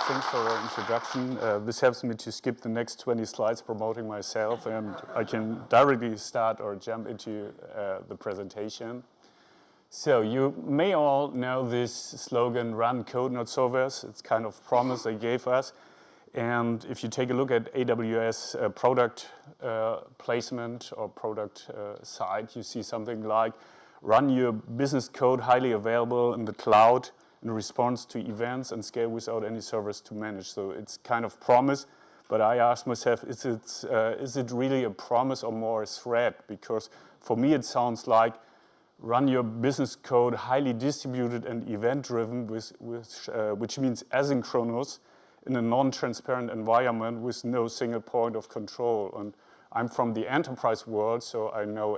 Thanks for the introduction. This helps me to skip the next 20 slides promoting myself, and I can directly start or jump into the presentation. So you may all know this slogan, run code, not servers. It's kind of promise they gave us. And if you take a look at AWS product placement or product site, you see something like run your business code highly available in the cloud in response to events and scale without any servers to manage. So it's kind of promise, but I asked myself, is it really a promise or more a threat? Because for me it sounds like run your business code highly distributed and event-driven, which means asynchronous in a non-transparent environment with no single point of control. And I'm from the enterprise world, so I know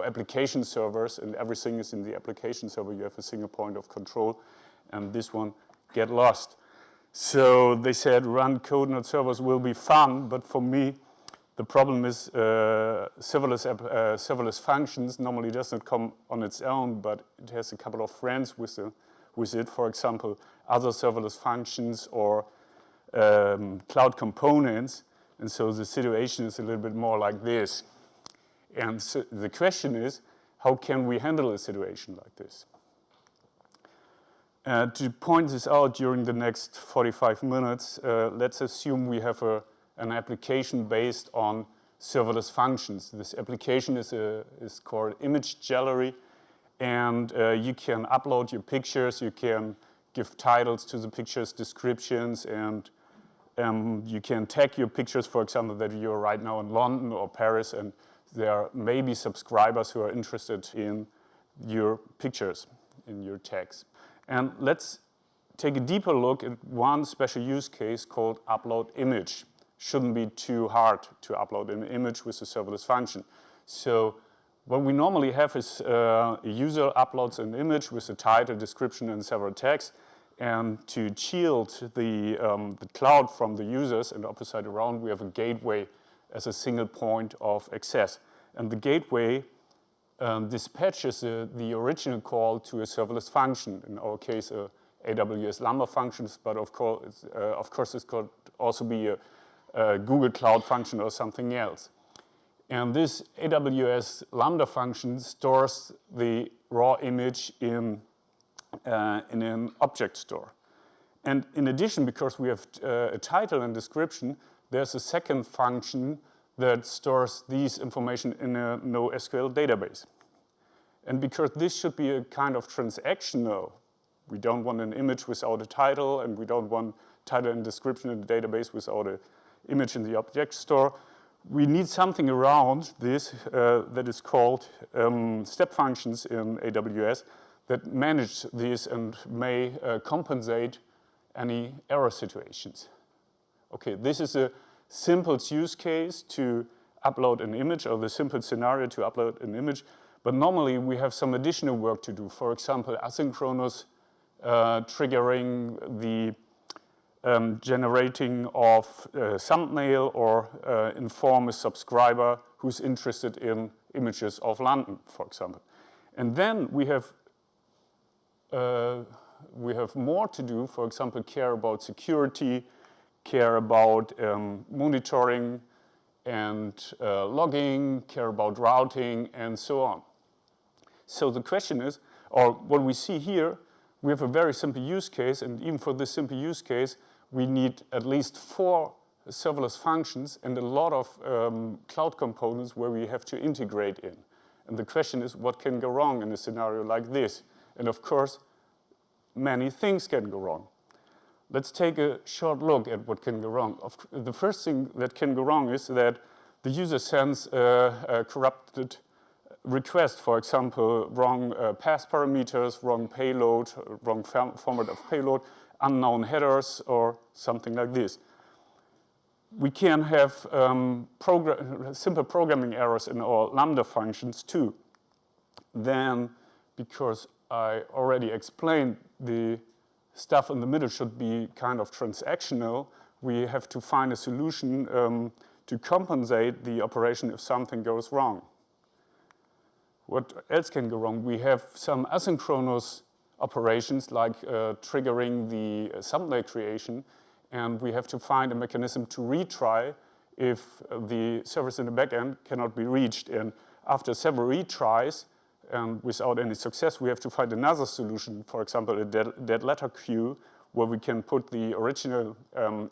application servers, and everything is in the application server. You have a single point of control, and this one get lost. So they said run code, not servers will be fun, but for me, the problem is serverless functions normally does not come on its own, but it has a couple of friends with it. For example, other serverless functions or cloud components. And so the situation is a little bit more like this. And so the question is, how can we handle a situation like this? To point this out during the next 45 minutes, let's assume we have an application based on serverless functions. This application is called image gallery, and you can upload your pictures, you can give titles to the pictures, descriptions, and you can tag your pictures, for example, that you're right now in London or Paris, and there may be subscribers who are interested in your pictures, in your tags. And let's take a deeper look at one special use case called upload image. Shouldn't be too hard to upload an image with a serverless function. So what we normally have is a user uploads an image with a title, description, and several tags. And to shield the cloud from the users and opposite around, we have a gateway as a single point of access. And the gateway dispatches the original call to a serverless function. In our case, AWS Lambda functions, but of course it could also be a Google Cloud function or something else. And this AWS Lambda function stores the raw image in an object store. And in addition, because we have a title and description, there's a second function that stores these information in a NoSQL database. And because this should be a kind of transactional, we don't want an image without a title, and we don't want title and description in the database without an image in the object store, we need something around this that is called step functions in AWS that manage these and may compensate any error situations. Okay, this is a simple use case to upload an image, or the simple scenario to upload an image, but normally we have some additional work to do. For example, asynchronous triggering the generating of thumbnail, or inform a subscriber who's interested in images of London, for example. And then we have more to do, for example, care about security, care about monitoring and logging, care about routing, and so on. So the question is, or what we see here, we have a very simple use case, and even for this simple use case, we need at least 4 serverless functions and a lot of cloud components where we have to integrate in. And the question is, what can go wrong in a scenario like this? And of course, many things can go wrong. Let's take a short look at what can go wrong. The first thing that can go wrong is that the user sends a corrupted request, for example, wrong path parameters, wrong payload, wrong format of payload, unknown headers, or something like this. We can have simple programming errors in our Lambda functions too. Then, because I already explained the stuff in the middle should be kind of transactional, we have to find a solution to compensate the operation if something goes wrong. What else can go wrong? We have some asynchronous operations like triggering the thumbnail creation, and we have to find a mechanism to retry if the service in the backend cannot be reached. And after several retries and without any success, we have to find another solution, for example, a dead letter queue, where we can put the original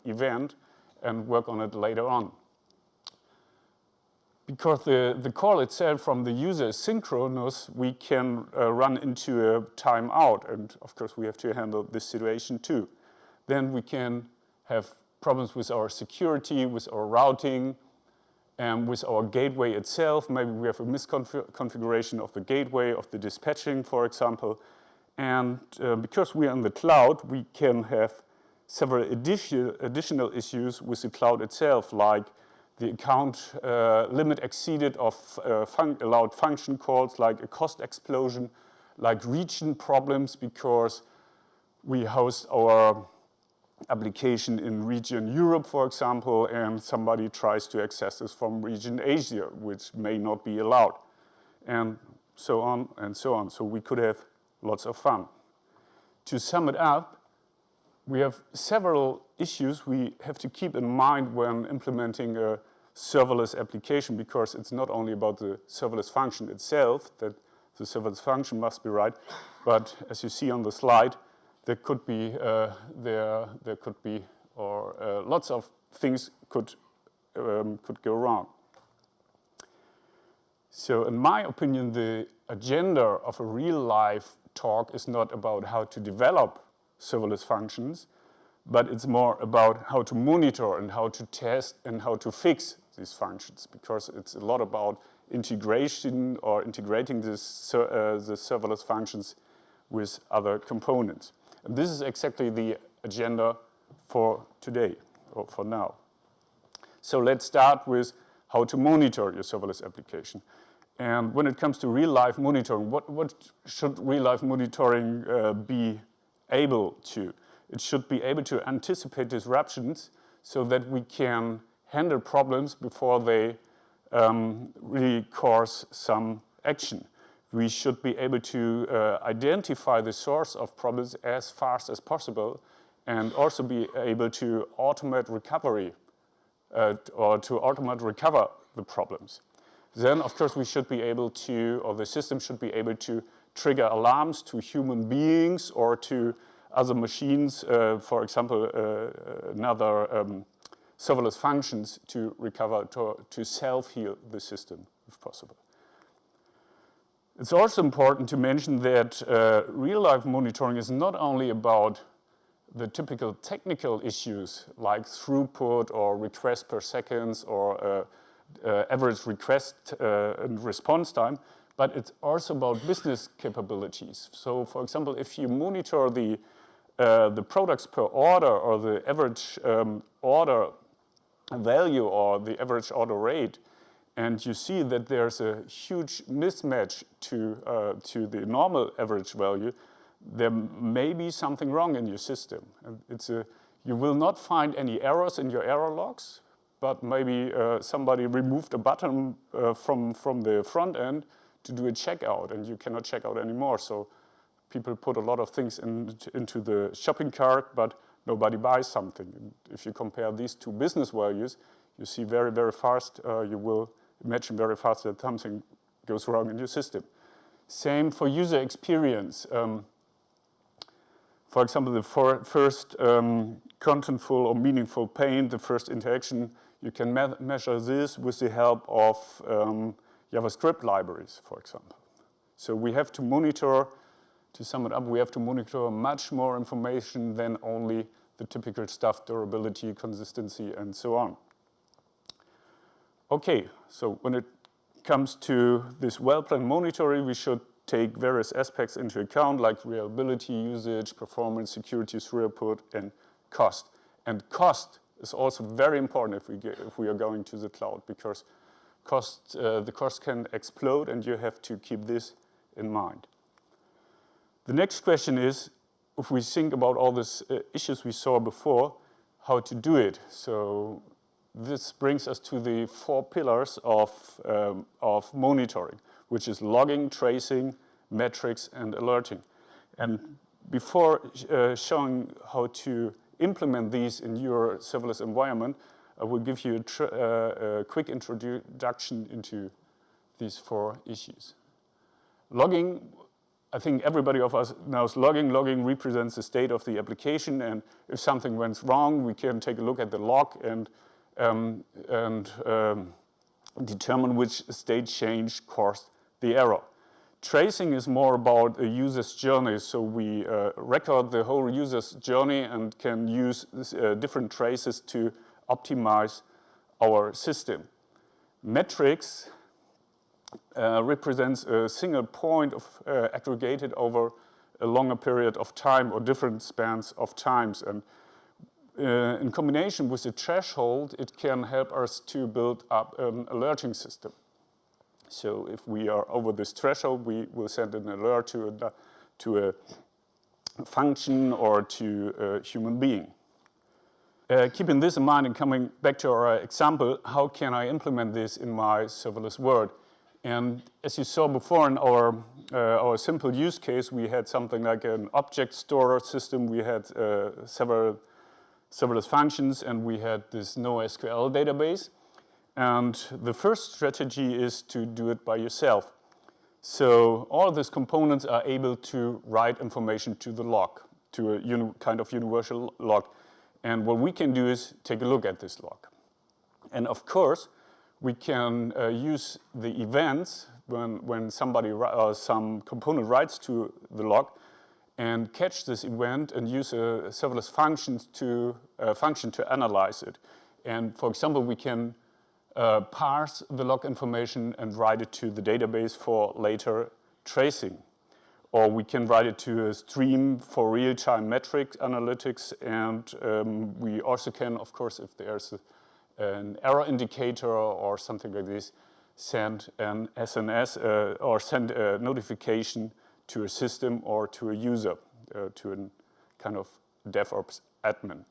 event and work on it later on. Because the call itself from the user is synchronous, we can run into a timeout, and of course we have to handle this situation too. Then we can have problems with our security, with our routing, and with our gateway itself. Maybe we have a misconfiguration of the gateway, of the dispatching, for example. And because we are in the cloud, we can have several additional issues with the cloud itself, like the account limit exceeded of allowed function calls, like a cost explosion, like region problems because we host our application in region Europe, for example, and somebody tries to access this from region Asia, which may not be allowed, and so on and so on. So we could have lots of fun. To sum it up, we have several issues we have to keep in mind when implementing a serverless application, because it's not only about the serverless function itself, that the serverless function must be right, but as you see on the slide, there could be lots of things could go wrong. So in my opinion, the agenda of a real-life talk is not about how to develop serverless functions, but it's more about how to monitor and how to test and how to fix these functions, because it's a lot about integration or integrating the serverless functions with other components. And this is exactly the agenda for today, or for now. So let's start with how to monitor your serverless application. And when it comes to real-life monitoring, what should real-life monitoring be able to? It should be able to anticipate disruptions so that we can handle problems before they really cause some action. We should be able to identify the source of problems as fast as possible, and also be able to automate recovery or to automate recover the problems. Then, of course, we should be able to, or the system should be able to trigger alarms to human beings or to other machines, for example, another serverless functions to recover, to self-heal the system, if possible. It's also important to mention that real-life monitoring is not only about the typical technical issues like throughput or request per seconds or average request and response time, but it's also about business capabilities. So, for example, if you monitor the products per order or the average order value or the average order rate, and you see that there's a huge mismatch to the normal average value, there may be something wrong in your system. You will not find any errors in your error logs, but maybe somebody removed a button from the front end to do a checkout, and you cannot check out anymore. So people put a lot of things into the shopping cart, but nobody buys something. And if you compare these two business values, you see very, very fast, you will imagine very fast that something goes wrong in your system. Same for user experience. For example, the first contentful or meaningful paint, the first interaction, you can measure this with the help of JavaScript libraries, for example. So we have to monitor, to sum it up, we have to monitor much more information than only the typical stuff, durability, consistency, and so on. Okay, so when it comes to this well-planned monitoring, we should take various aspects into account, like reliability, usage, performance, security, throughput, and cost. And cost is also very important if we are going to the cloud, because the cost can explode, and you have to keep this in mind. The next question is, if we think about all these issues we saw before, how to do it. So this brings us to the 4 pillars of monitoring, which is logging, tracing, metrics, and alerting. And before showing how to implement these in your serverless environment, I will give you a quick introduction into these 4 issues. Logging, I think everybody of us knows logging. Logging represents the state of the application, and if something went wrong, we can take a look at the log and determine which state change caused the error. Tracing is more about a user's journey, so we record the whole user's journey and can use different traces to optimize our system. Metrics represents a single point of aggregated over a longer period of time or different spans of times. And in combination with the threshold, it can help us to build up an alerting system. So if we are over this threshold, we will send an alert to a function or to a human being. Keeping this in mind and coming back to our example, how can I implement this in my serverless world? And as you saw before in our simple use case, we had something like an object store system. We had several serverless functions, and we had this NoSQL database. And the first strategy is to do it by yourself. So all of these components are able to write information to the log, to a kind of universal log. And what we can do is take a look at this log. And of course, we can use the events when somebody some component writes to the log and catch this event and use a serverless function to analyze it. And for example, we can parse the log information and write it to the database for later tracing. Or we can write it to a stream for real-time metric analytics, and we also can, of course, if there's an error indicator or something like this, send an SNS or send a notification to a system or to a user, to a kind of DevOps admin.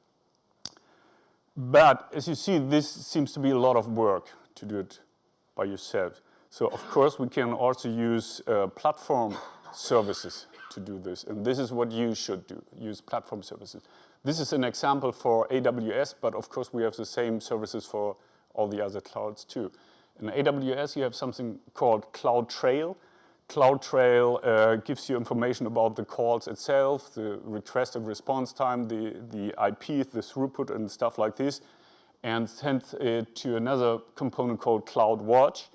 But as you see, this seems to be a lot of work to do it by yourself. So of course, we can also use platform services to do this. And this is what you should do, use platform services. This is an example for AWS, but of course we have the same services for all the other clouds too. In AWS, you have something called CloudTrail. CloudTrail gives you information about the calls itself, the request and response time, the IP, the throughput and stuff like this, and sends it to another component called CloudWatch.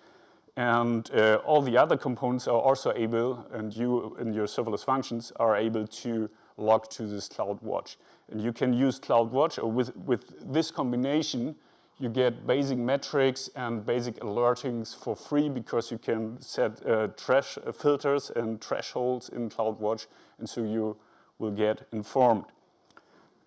And all the other components are also able, and you in your serverless functions are able to log to this CloudWatch. And you can use CloudWatch, or with this combination, you get basic metrics and basic alertings for free because you can set filters and thresholds in CloudWatch, and so you will get informed.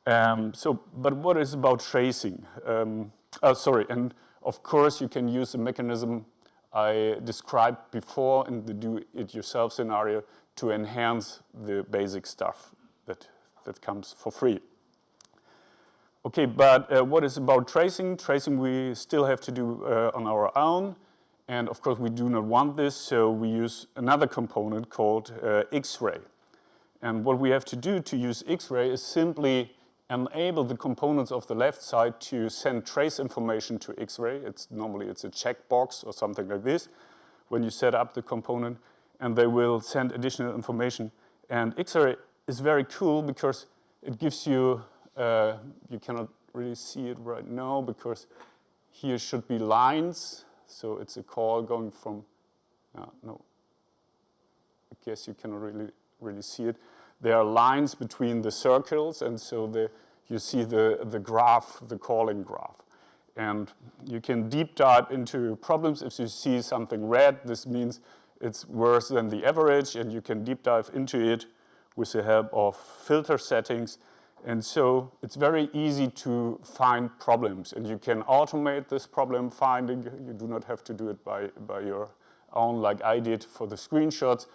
But what is about tracing? And of course you can use the mechanism I described before in the do-it-yourself scenario to enhance the basic stuff that comes for free. Okay, but what is about tracing? Tracing we still have to do on our own. And of course we do not want this, so we use another component called X-ray. And what we have to do to use X-ray is simply enable the components of the left side to send trace information to X-ray. Normally it's a checkbox or something like this when you set up the component, and they will send additional information. And X-ray is very cool because it gives you, you cannot really see it right now because here should be lines. So it's a call going from, no, I guess you cannot really see it. There are lines between the circles, and so you see the graph, the calling graph. And you can deep dive into problems. If you see something red, this means it's worse than the average, and you can deep dive into it with the help of filter settings. And so it's very easy to find problems, and you can automate this problem finding. You do not have to do it by your own like I did for the screenshots.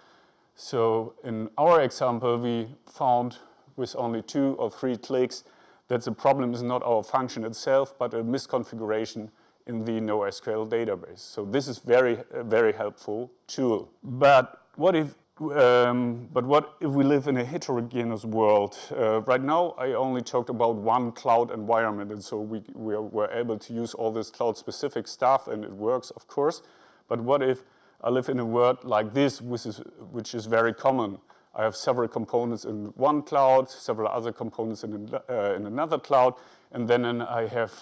So in our example, we found with only 2 or 3 clicks that the problem is not our function itself, but a misconfiguration in the NoSQL database. So this is very helpful tool. But what if But what if we live in a heterogeneous world? Right now, I only talked about one cloud environment, and so we were able to use all this cloud-specific stuff, and it works, of course. But what if I live in a world like this, which is very common? I have several components in one cloud, several other components in another cloud, and then I have,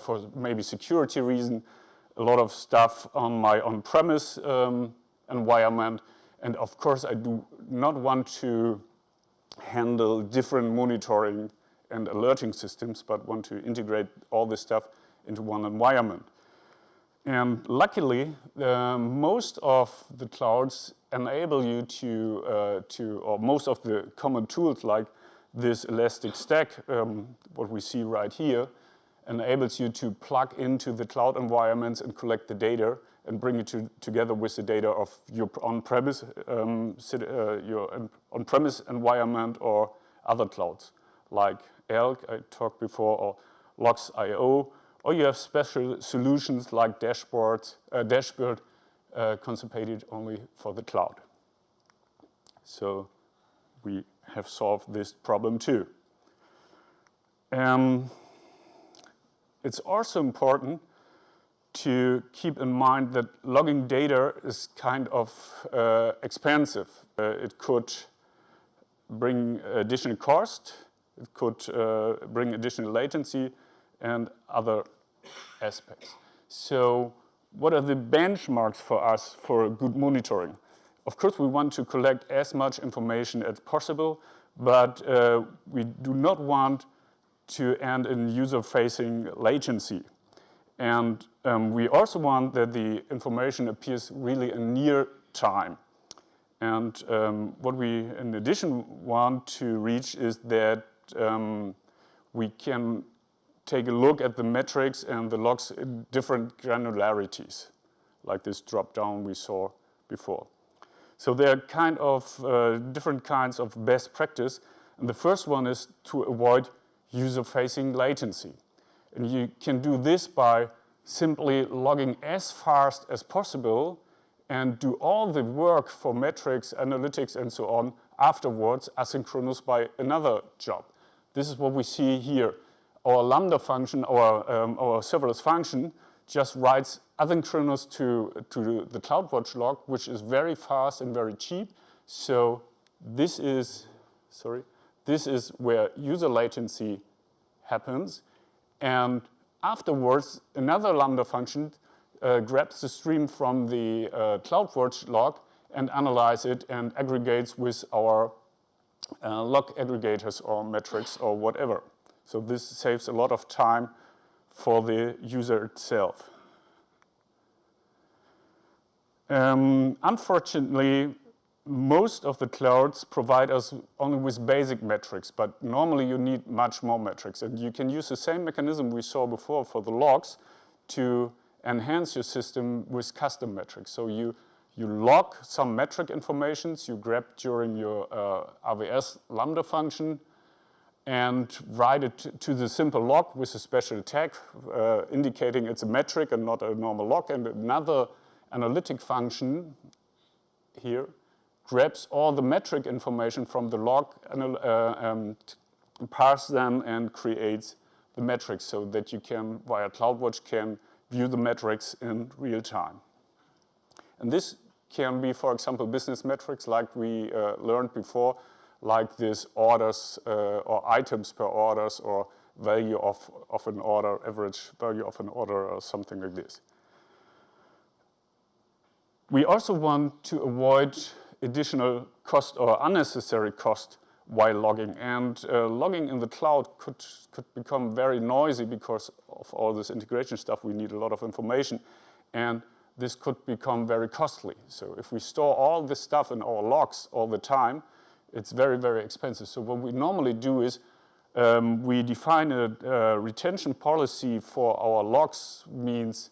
for maybe security reason, a lot of stuff on my on-premise environment. And of course, I do not want to handle different monitoring and alerting systems, but want to integrate all this stuff into one environment. And luckily, most of the clouds enable you or most of the common tools like this Elastic Stack, what we see right here, enables you to plug into the cloud environments and collect the data and bring it together with the data of your on-premise environment or other clouds, like Elk, I talked before, or Logs.io, or you have special solutions like Dashboard concentrated only for the cloud. So we have solved this problem too. It's also important to keep in mind that logging data is kind of expensive. It could bring additional cost, it could bring additional latency and other aspects. So what are the benchmarks for us for good monitoring? Of course, we want to collect as much information as possible, but we do not want to end in user-facing latency. And we also want that the information appears really in near time. And what we, in addition, want to reach is that we can take a look at the metrics and the logs in different granularities, like this drop-down we saw before. So there are kind of different kinds of best practice. And the first one is to avoid user-facing latency. And you can do this by simply logging as fast as possible and do all the work for metrics, analytics, and so on afterwards, asynchronous by another job. This is what we see here. Our Lambda function, our serverless function, just writes asynchronous to the CloudWatch log, which is very fast and very cheap. So this is where user latency happens. And afterwards, another Lambda function grabs the stream from the CloudWatch log and analyzes it and aggregates with our log aggregators or metrics or whatever. So this saves a lot of time for the user itself. Unfortunately, most of the clouds provide us only with basic metrics, but normally you need much more metrics. And you can use the same mechanism we saw before for the logs to enhance your system with custom metrics. So you log some metric informations you grab during your AWS Lambda function and write it to the simple log with a special tag indicating it's a metric and not a normal log. And another analytic function here grabs all the metric information from the log, parse them, and creates the metrics so that you can, via CloudWatch, can view the metrics in real time. And this can be, for example, business metrics like we learned before, like this orders or items per orders or value of an order, average value of an order or something like this. We also want to avoid additional cost or unnecessary cost while logging. And logging in the cloud could become very noisy because of all this integration stuff. We need a lot of information. And this could become very costly. So if we store all this stuff in our logs all the time, it's very, very expensive. So what we normally do is we define a retention policy for our logs. Means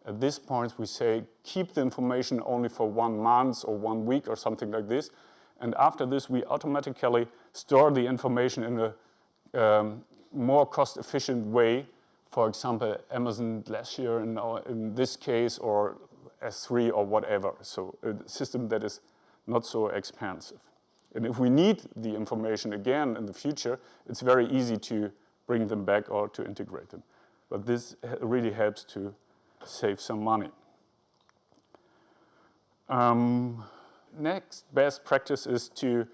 at this point we say keep the information only for 1 month or 1 week or something like this. And after this we automatically store the information in a more cost-efficient way. For example, Amazon Glacier in this case, or S3 or whatever. So a system that is not so expensive. And if we need the information again in the future, it's very easy to bring them back or to integrate them. But this really helps to save some money. Next best practice is to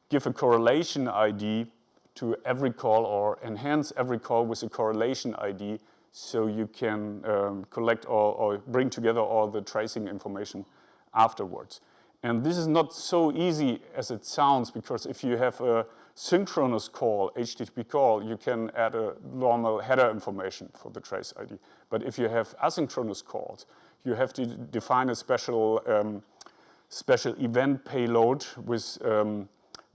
give a correlation ID to every call or enhance every call with a correlation ID so you can collect or bring together all the tracing information afterwards. And this is not so easy as it sounds, because if you have a synchronous call, HTTP call, you can add a normal header information for the trace ID. But if you have asynchronous calls, you have to define a special event payload with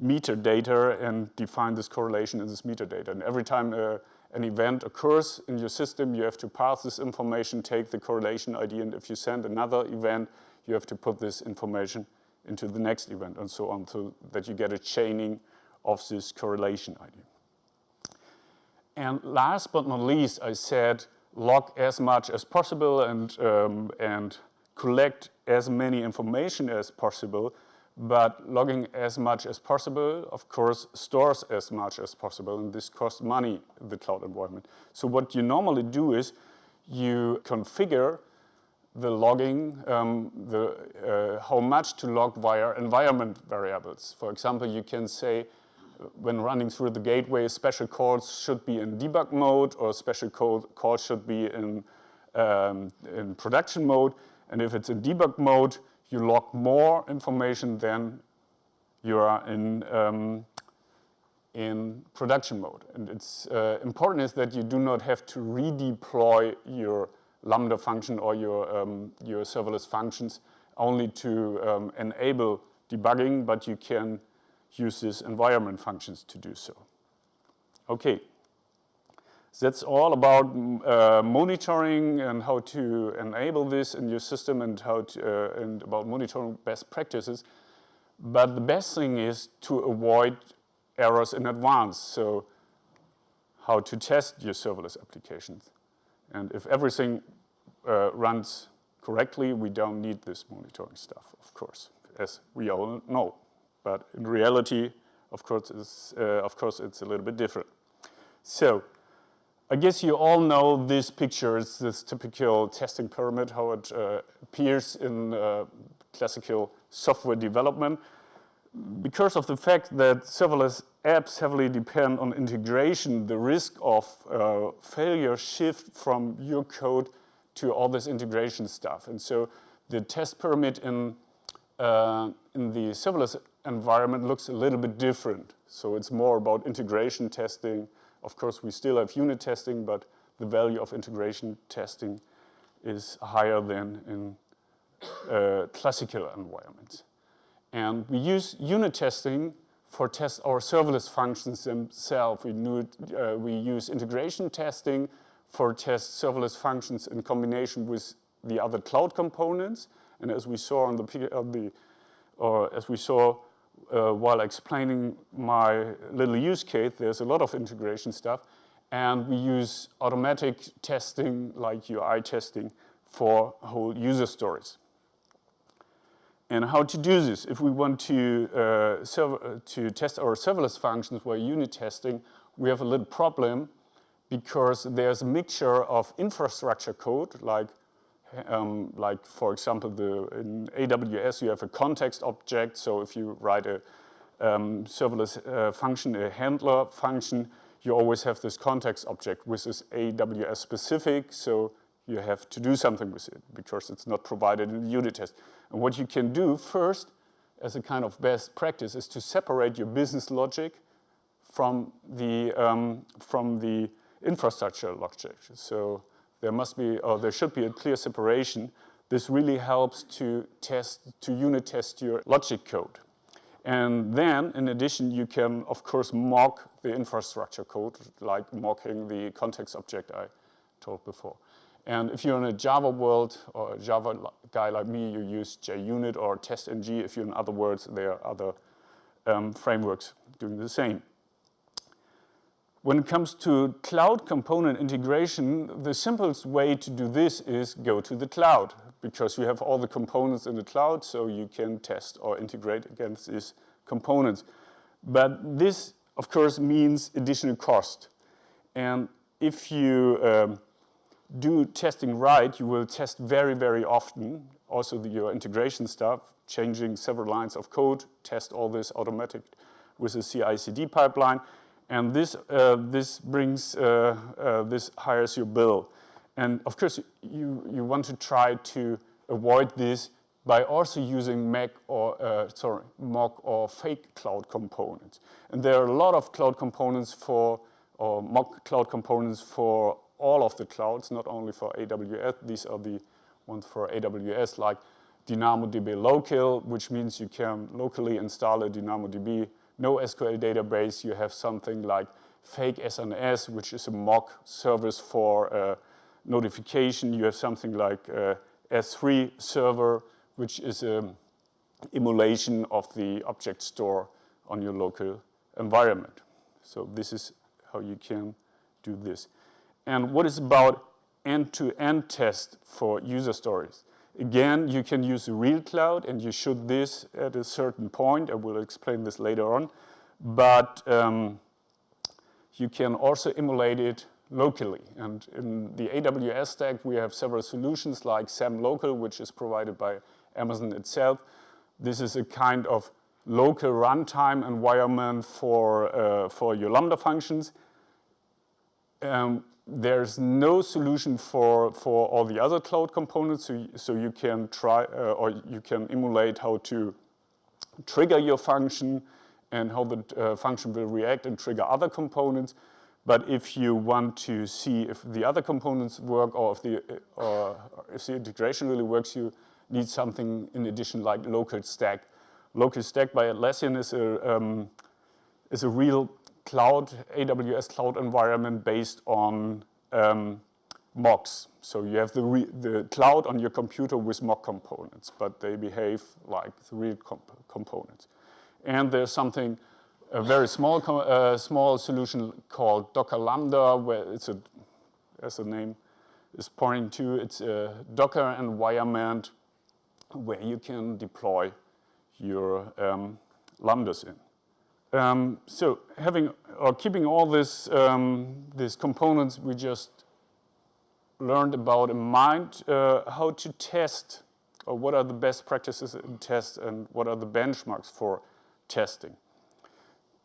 metadata and define this correlation in this metadata. And every time an event occurs in your system, you have to pass this information, take the correlation ID, and if you send another event, you have to put this information into the next event and so on, so that you get a chaining of this correlation ID. And last but not least, I said log as much as possible and collect as many information as possible, but logging as much as possible, of course, stores as much as possible, and this costs money in the cloud environment. So what you normally do is you configure the logging, how much to log via environment variables. For example, you can say when running through the gateway, special calls should be in debug mode, or special calls should be in production mode. And if it's in debug mode, you log more information than you are in production mode. And it's important is that you do not have to redeploy your Lambda function or your serverless functions only to enable debugging, but you can use these environment functions to do so. Okay, that's all about monitoring and how to enable this in your system and and about monitoring best practices. But the best thing is to avoid errors in advance. So how to test your serverless applications. And if everything runs correctly, we don't need this monitoring stuff, of course, as we all know. But in reality, of course, it's a little bit different. So I guess you all know this picture. It's this typical testing pyramid, how it appears in classical software development. Because of the fact that serverless apps heavily depend on integration, the risk of failure shift from your code to all this integration stuff. And so the test pyramid in the serverless environment looks a little bit different. So it's more about integration testing. Of course, we still have unit testing, but the value of integration testing is higher than in classical environments. And we use unit testing for test our serverless functions themselves. We use integration testing for test serverless functions in combination with the other cloud components. And as we saw while explaining my little use case, there's a lot of integration stuff. And we use automatic testing, like UI testing, for whole user stories. And how to do this? If we want to test our serverless functions while unit testing, we have a little problem, because there's a mixture of infrastructure code, like for example, in AWS you have a context object. So if you write a serverless function, a handler function, you always have this context object, which is AWS specific. So you have to do something with it because it's not provided in the unit test. And what you can do first, as a kind of best practice, is to separate your business logic from the infrastructure logic. So there should be a clear separation. This really helps to unit test your logic code. And then, in addition, you can, of course, mock the infrastructure code, like mocking the context object I told before. And if you're in a Java world, or a Java guy like me, you use JUnit or TestNG. If you're in other worlds, there are other frameworks doing the same. When it comes to cloud component integration, the simplest way to do this is go to the cloud, because you have all the components in the cloud, so you can test or integrate against these components. But this, of course, means additional cost. And if you do testing right, you will test very, very often. Also your integration stuff, changing several lines of code, test all this automatic with a CI/CD pipeline. And this hires your bill. And of course, you want to try to avoid this by also using mock or fake cloud components. And there are a lot of cloud components or mock cloud components for all of the clouds, not only for AWS. These are the ones for AWS, like DynamoDB local, which means you can locally install a DynamoDB NoSQL database. You have something like fake SNS, which is a mock service for notification. You have something like S3 server, which is an emulation of the object store on your local environment. So this is how you can do this. And what is about end-to-end test for user stories? Again, you can use a real cloud, and you should this at a certain point. I will explain this later on. But you can also emulate it locally. And in the AWS stack, we have several solutions like SAM Local, which is provided by Amazon itself. This is a kind of local runtime environment for your Lambda functions. There's no solution for all the other cloud components, so you can try or you can emulate how to trigger your function and how the function will react and trigger other components. But if you want to see if the other components work or if the integration really works, you need something in addition like local stack. Local stack by Atlassian is a real cloud, AWS cloud environment based on mocks. So you have the cloud on your computer with mock components, but they behave like the real components. And there's something, a very small solution called Docker Lambda, where it's as the name is pointing to, it's a Docker environment where you can deploy your Lambdas in. So keeping all these components we just learned about in mind, how to test, or what are the best practices in test and what are the benchmarks for testing.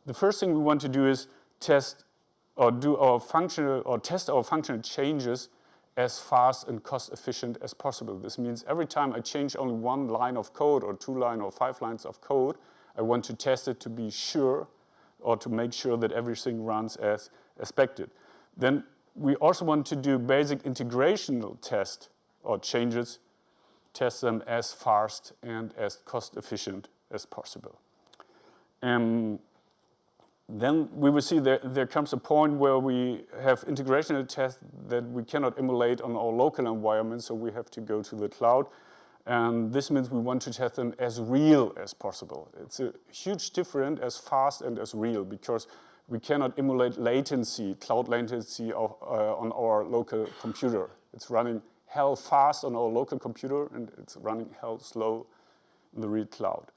The first thing we want to do is test our functional changes as fast and cost efficient as possible. This means every time I change only one line of code or 2 lines or 5 lines of code, I want to test it to be sure or to make sure that everything runs as expected. Then we also want to do basic integrational test or changes, test them as fast and as cost efficient as possible. Then we will see there comes a point where we have integrational tests that we cannot emulate on our local environment, so we have to go to the cloud. And this means we want to test them as real as possible. It's a huge difference as fast and as real, because we cannot emulate latency, cloud latency on our local computer. It's running hell fast on our local computer, and it's running hell slow in the real cloud.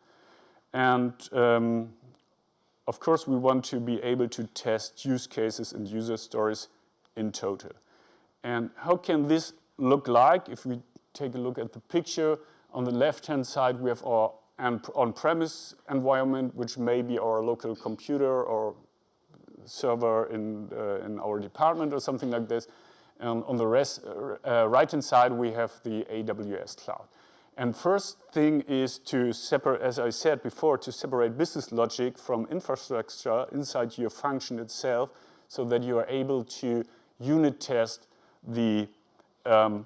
And of course, we want to be able to test use cases and user stories in total. And how can this look like? If we take a look at the picture, on the left-hand side, we have our on-premise environment, which may be our local computer or server in our department or something like this. And on the right-hand side, we have the AWS cloud. And first thing is to separate, as I said before, to separate business logic from infrastructure inside your function itself, so that you are able to unit test the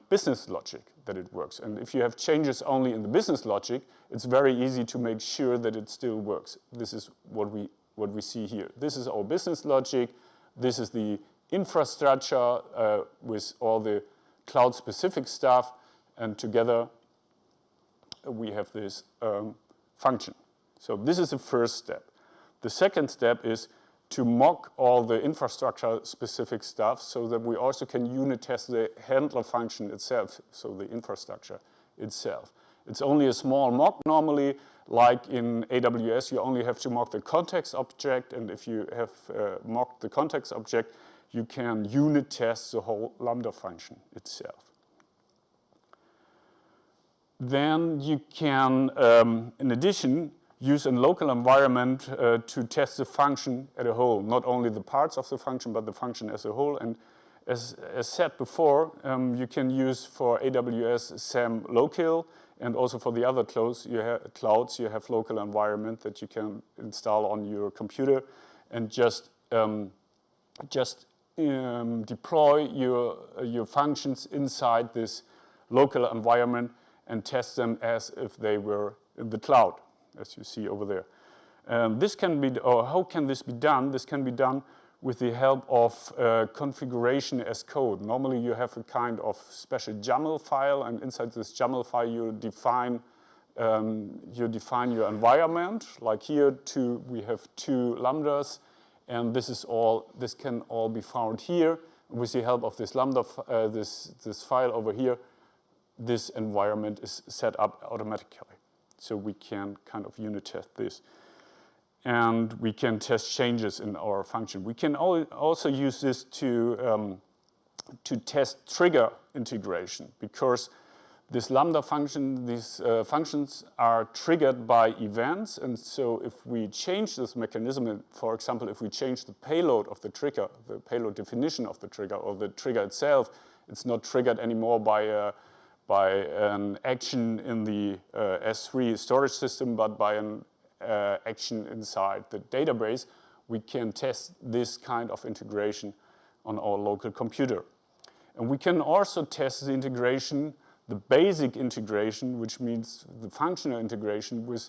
business logic that it works. And if you have changes only in the business logic, it's very easy to make sure that it still works. This is what we see here. This is our business logic. This is the infrastructure with all the cloud-specific stuff, and together we have this function. So this is the first step. The second step is to mock all the infrastructure-specific stuff so that we also can unit test the handler function itself, so the infrastructure itself. It's only a small mock normally. Like in AWS, you only have to mock the context object, and if you have mocked the context object, you can unit test the whole Lambda function itself. Then you can, in addition, use a local environment to test the function as a whole, not only the parts of the function, but the function as a whole. And as said before, you can use for AWS SAM local, and also for the other clouds, you have local environment that you can install on your computer and just deploy your functions inside this local environment and test them as if they were in the cloud, as you see over there. This can be, or how can this be done? This can be done with the help of configuration as code. Normally you have a kind of special YAML file, and inside this YAML file you define your environment. Like here, we have 2 lambdas, and this can all be found here. With the help of this lambda, this file over here, this environment is set up automatically. So we can kind of unit test this. And we can test changes in our function. We can also use this to test trigger integration, because this lambda function, these functions are triggered by events. And so if we change this mechanism, for example, if we change the payload of the trigger, the payload definition of the trigger, or the trigger itself, it's not triggered anymore by an action in the S3 storage system, but by an action inside the database, we can test this kind of integration on our local computer. And we can also test the integration, the basic integration, which means the functional integration with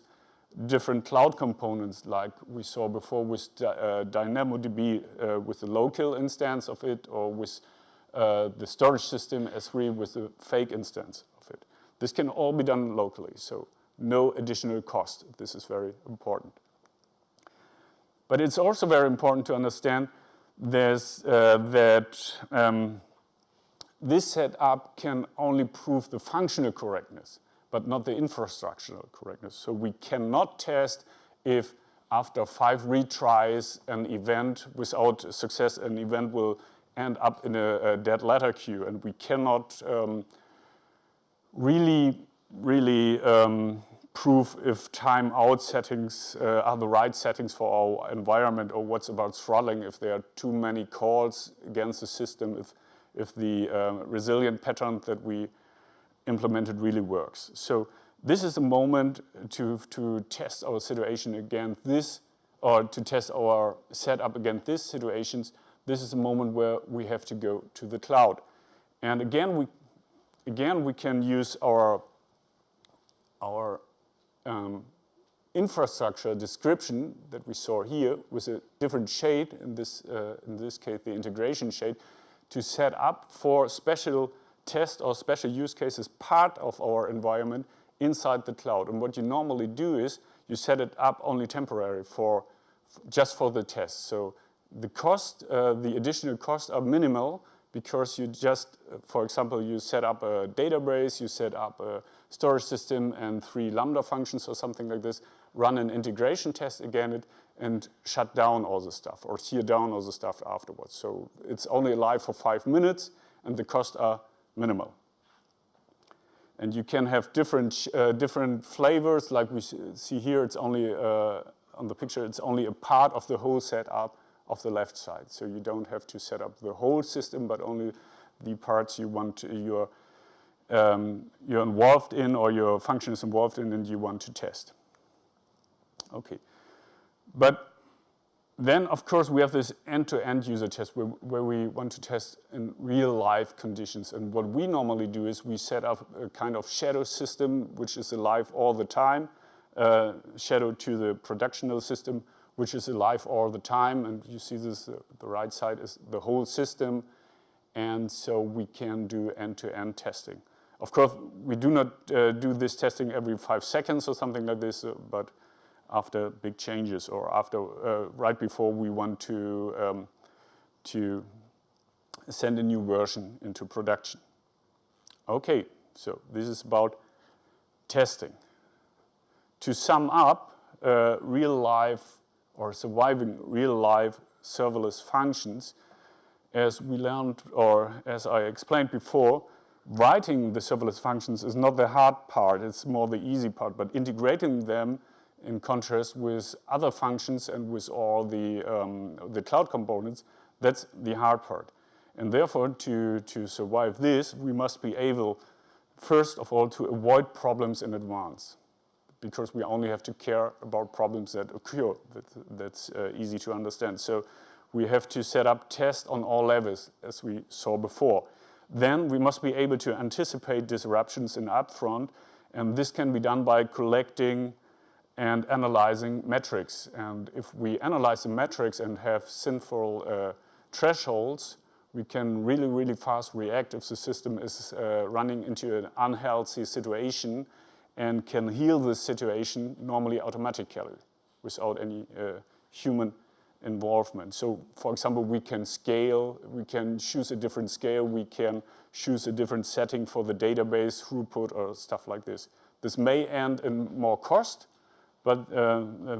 different cloud components, like we saw before with DynamoDB with the local instance of it, or with the storage system S3 with the fake instance of it. This can all be done locally, so no additional cost. This is very important. But it's also very important to understand that this setup can only prove the functional correctness, but not the infrastructural correctness. So we cannot test if after 5 retries an event without success, an event will end up in a dead letter queue, and we cannot really prove if timeout settings are the right settings for our environment, or what's about throttling, if there are too many calls against the system, if the resilient pattern that we implemented really works. So this is a moment to test our situation against this, or to test our setup against these situations. This is a moment where we have to go to the cloud. And again, we can use our infrastructure description that we saw here with a different shade, in this case the integration shade, to set up for special test or special use cases part of our environment inside the cloud. And what you normally do is you set it up only temporary just for the test. So the cost, the additional costs are minimal, because you just, for example, you set up a database, you set up a storage system and 3 Lambda functions or something like this, run an integration test against it, and shut down all the stuff, or tear down all the stuff afterwards. So it's only alive for 5 minutes, and the costs are minimal. And you can have different flavors, like we see here. It's only on the picture, it's only a part of the whole setup of the left side. So you don't have to set up the whole system, but only the parts you want you're involved in, or your function is involved in, and you want to test. Okay. But then, of course, we have this end-to-end user test where we want to test in real-life conditions. And what we normally do is we set up a kind of shadow system, which is alive all the time, shadow to the productional system, which is alive all the time. And you see this, the right side is the whole system. And so we can do end-to-end testing. Of course, we do not do this testing every 5 seconds or something like this, but after big changes, or after right before we want to send a new version into production. Okay, so this is about testing. To sum up, real life or surviving real life serverless functions, as we learned, or as I explained before, writing the serverless functions is not the hard part, it's more the easy part, but integrating them in contrast with other functions and with all the cloud components, that's the hard part. And therefore, to survive this, we must be able, first of all, to avoid problems in advance, because we only have to care about problems that occur. That's easy to understand. So we have to set up tests on all levels, as we saw before. Then we must be able to anticipate disruptions in upfront, and this can be done by collecting and analyzing metrics. And if we analyze the metrics and have sinful thresholds, we can really, really fast react if the system is running into an unhealthy situation, and can heal the situation normally automatically without any human involvement. So, for example, we can scale, we can choose a different scale, we can choose a different setting for the database throughput or stuff like this. This may end in more cost, but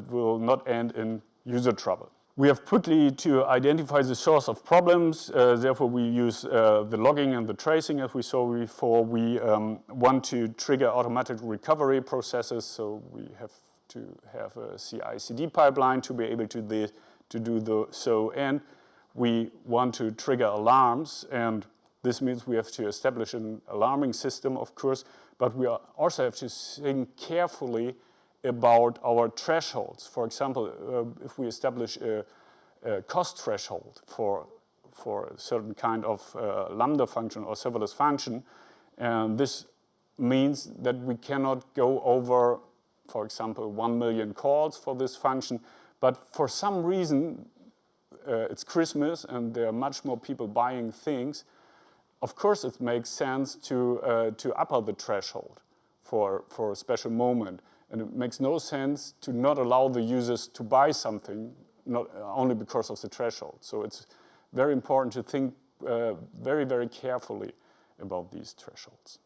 will not end in user trouble. We have quickly to identify the source of problems, therefore we use the logging and the tracing as we saw before. We want to trigger automatic recovery processes, so we have to have a CI/CD pipeline to be able to do so, and we want to trigger alarms, and this means we have to establish an alarming system, of course, but we also have to think carefully about our thresholds. For example, if we establish a cost threshold for a certain kind of Lambda function or serverless function, and this means that we cannot go over, for example, 1 million calls for this function, but for some reason, it's Christmas and there are much more people buying things. Of course, it makes sense to upper the threshold for a special moment. And it makes no sense to not allow the users to buy something, not only because of the threshold. So it's very important to think very, very carefully about these thresholds.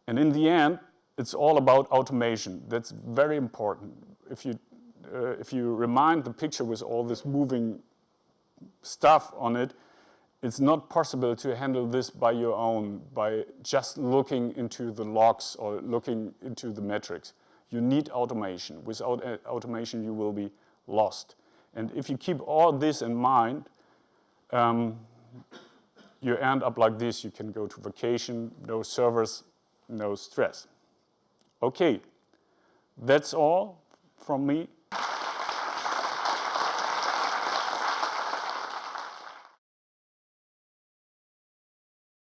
And in the end, it's all about automation. That's very important. If you remind the picture with all this moving stuff on it, it's not possible to handle this by your own, by just looking into the logs or looking into the metrics. You need automation. Without automation, you will be lost. And if you keep all this in mind, you end up like this. You can go to vacation, no servers, no stress. Okay, that's all from me.